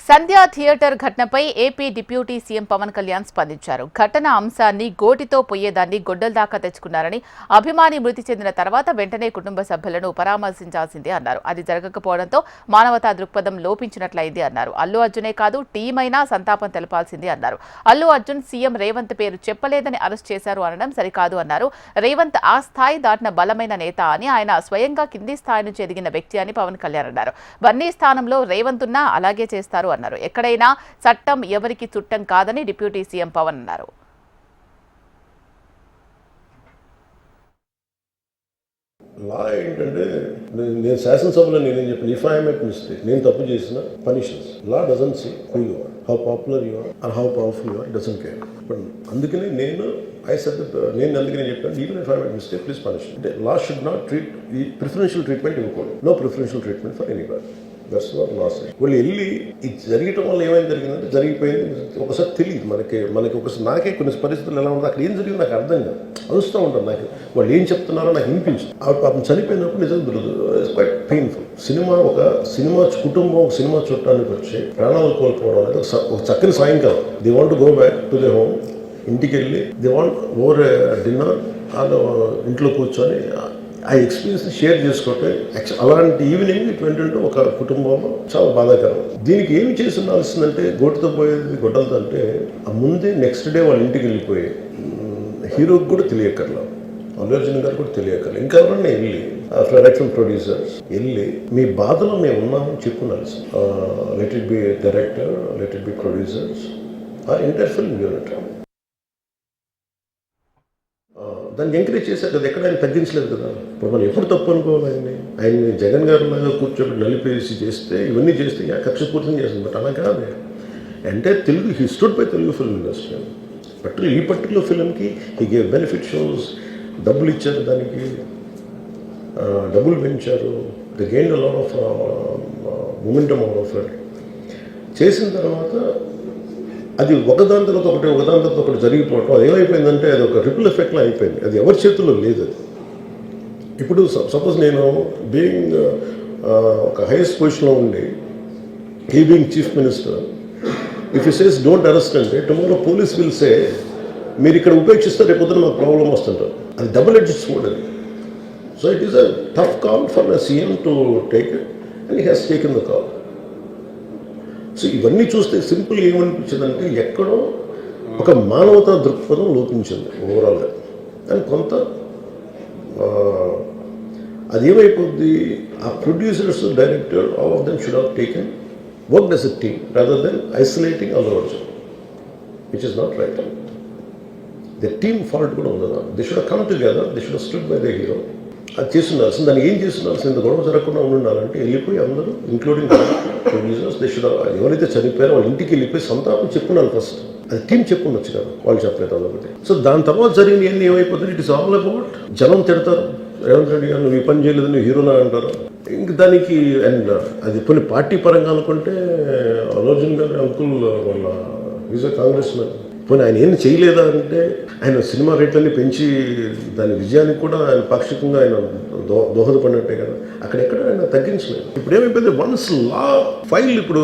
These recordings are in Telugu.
సంధ్యా థియేటర్ ఘటనపై AP deputy CM Pawan Kalyan స్పందించారు. ఘటన అంశాన్ని గోటితో పోయేదాన్ని గొడ్డల దాకా తెచ్చుకున్నారని, అభిమాని మృతి చెందిన తర్వాత వెంటనే కుటుంబ సభ్యులను పరామర్శించాల్సిందే అన్నారు. అది జరగకపోవడంతో మానవతా దృక్పథం లోపించినట్లయింది అన్నారు. అల్లు అర్జునే కాదు, టీం అయినా సంతాపం తెలపాల్సిందే అన్నారు. అల్లు అర్జున్ సీఎం రేవంత్ పేరు చెప్పలేదని అరెస్ట్ చేశారు అనడం సరికాదు అన్నారు. రేవంత్ ఆ స్థాయి దాటిన బలమైన నేత అని, ఆయన స్వయంగా కింది స్థాయి నుంచి ఎదిగిన వ్యక్తి అని పవన్ కళ్యాణ్ అన్నారు. బన్నీ స్థానంలో రేవంత్ ఉన్నా అలాగే చేస్తారు అన్నారు. ఎక్కడైనా చట్టం ఎవరికి చుట్టం కాదని డిప్యూటీ సీఎం పవన్ అన్నారు. లా ఏంటంటే నేను శాసనసభలో నేనేం చెప్పాను, ఇఫ్ ఐ మేక్ మిస్టేక్, నేను తప్పు చేసిన punishments. Law doesn't see who you are, how popular you are and how powerful you are, doesn't care. అందుకని నేను అందుకనే చెప్పాను, even if I make mistake please punish. అంటే లా షుడ్ నాట్ ట్రీట్ ఈ ప్రిఫరెన్షియల్ ట్రీట్మెంట్ ఇవ్వకూడదు. No preferential treatment for anybody. That's what law said. వాళ్ళు వెళ్ళి ఇది జరగటం వల్ల ఏమైనా జరిగిందంటే జరిగిపోయింది. ఒకసారి తెలియదు మనకి ఒకసారి నాకే కొన్ని పరిస్థితులు ఎలా ఉందో అక్కడ ఏం జరిగింది నాకు అర్థం కాదు, అరుస్తూ ఉంటాను. నాకు వాళ్ళు ఏం చెప్తున్నారో నాకు వినిపించదు. పాపం చనిపోయినప్పుడు నిజం దొరకదు. It's quite painful. సినిమా కుటుంబం ఒక సినిమా చూడటానికి వచ్చి ప్రాణాలు కోల్పోవడం అనేది ఒక చక్కని సాయంకాలం. They want to go back to they home. ఇంటికి వెళ్ళి దే వాంట్ ఓవర్ డిన్నర్ వాళ్ళు ఇంట్లో కూర్చొని ఆ ఎక్స్పీరియన్స్ షేర్ చేసుకోవటం. అలాంటి ఈవినింగ్ ఇటువంటి ఒక కుటుంబంలో చాలా బాధాకరం. దీనికి ఏమి చేసి ఉండాల్సిందంటే గోటుతో పోయేది గొడ్డలతో అంటే ఆ ముందే నెక్స్ట్ డే వాళ్ళ ఇంటికి వెళ్ళిపోయి హీరోకి కూడా తెలియకర్లా, అల్లు అర్జున్ గారు కూడా తెలియకర్లా, ఇంకా ఎవరన్నా వెళ్ళి డైరెక్షన్ ప్రొడ్యూసర్స్ వెళ్ళి మీ బాధలో మేము ఉన్నామని చెప్పుకోవాల్సి. Let it be director, let it be producers, entire film unit దాన్ని ఎంకరేజ్ చేశారు కదా, ఎక్కడ ఆయన తగ్గించలేదు కదా. ఇప్పుడు మనం ఎప్పుడు తప్పు అనుకోవాలి ఆయన్ని జగన్ గారు లాగా కూర్చోబెట్టి నలిపేసి చేస్తే ఇవన్నీ చేస్తే కక్షపూర్తం చేస్తుంది. బట్ అలా కాదు. అంటే Telugu he stood by Telugu film industry. ఈ పర్టికులర్ ఫిల్మ్కి హీ గేవ్ బెనిఫిట్ షోస్, డబ్బులు ఇచ్చారు, దానికి డబ్బులు పెంచారు. They gain a lot of momentum of it. చేసిన తర్వాత అది ఒకదాని తర్వాత ఒకటి జరిగిపోవటం, అది ఏమైపోయిందంటే అది ఒక రిపుల్ ఎఫెక్ట్లో అయిపోయింది. అది ఎవరి చేతుల్లో లేదు. అది ఇప్పుడు సపోజ్ నేను బీయింగ్ ఒక హైయెస్ట్ పొజిషన్లో ఉండి, he being chief minister, if you says don't arrest అంటే టుమారో పోలీస్ విల్ సే మీరు ఇక్కడ ఉపేక్షిస్తే రేపు పొద్దున మాకు ప్రాబ్లం వస్తుంటారు. అది డబుల్ ఎడ్జ్డ్ స్వోర్డ్ అది. So it is a tough call for the CM to take it and he has taken the call. So ఇవన్నీ చూస్తే సింపుల్ ఏమనిపించిందంటే ఎక్కడో ఒక మానవతా దృక్పథం లోపించింది ఓవరాల్గా. అండ్ కొంత అదేమైపోద్ది, ఆ producers, director, all of them should have taken work as a team rather than isolating Allu Arjun, which is not right. The team fault కూడా ఉండదు. They should have come together, they should have stood by the hero. అది చేస్తుండాల్సింది. దాన్ని ఏం చేస్తుండాల్సింది, గొడవ జరగకుండా ఉండాలంటే వెళ్ళిపోయి అందరూ ఇంక్లూడింగ్ ప్రొడ్యూసర్స్ దే షుడ్ ఎవరైతే చనిపోయారో వాళ్ళ ఇంటికి వెళ్ళిపోయి సంతాపం చెప్పున్నారు ఫస్ట్. అది టీం చెప్పుండొచ్చు కదా, వాళ్ళు చెప్పలేదు అదొకటి. సో దాని తర్వాత జరిగినవన్నీ ఏమైపోతుంది, ఇట్ ఇస్ ఆల్ అబౌట్ జనం తిడతారు, రేవంత్ రెడ్డి గారు నువ్వు ఈ పని చేయలేదు, నువ్వు హీరోనా అంటారు. ఇంక దానికి అండ్ అది కొన్ని పార్టీ పరంగా అనుకుంటే అల్లు అర్జున్ గారు అంకుల్ వాళ్ళ ఈజ్ అ కాంగ్రెస్ మ్యాన్. పోనీ ఆయన ఏం చేయలేదా అంటే ఆయన సినిమా రేట్లన్నీ పెంచి దాని విజయానికి కూడా ఆయన పాక్షికంగా ఆయన దోహదపడినట్టే కదా. అక్కడెక్కడ ఆయన తగ్గించలేదు. ఇప్పుడు ఏమైపోయింది, వన్స్ లా ఫైల్ ఇప్పుడు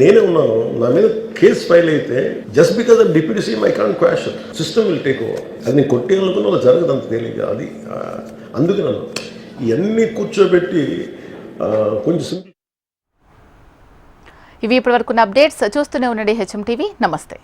నేనే ఉన్నాను, నా మీద కేసు ఫైల్ అయితే just because of deputy CM I can't quash, system will take over. అది నేను కొట్టేయాలనుకున్నా అలా జరగదు అంత తేలిక. అది అందుకే నన్ను ఇవన్నీ కూర్చోబెట్టి కొంచెం సింపుల్. ఇవి ఇప్పటివరకున్న అప్డేట్స్. చూస్తూనే ఉండండి హెచ్ఎం టీవీ. నమస్తే.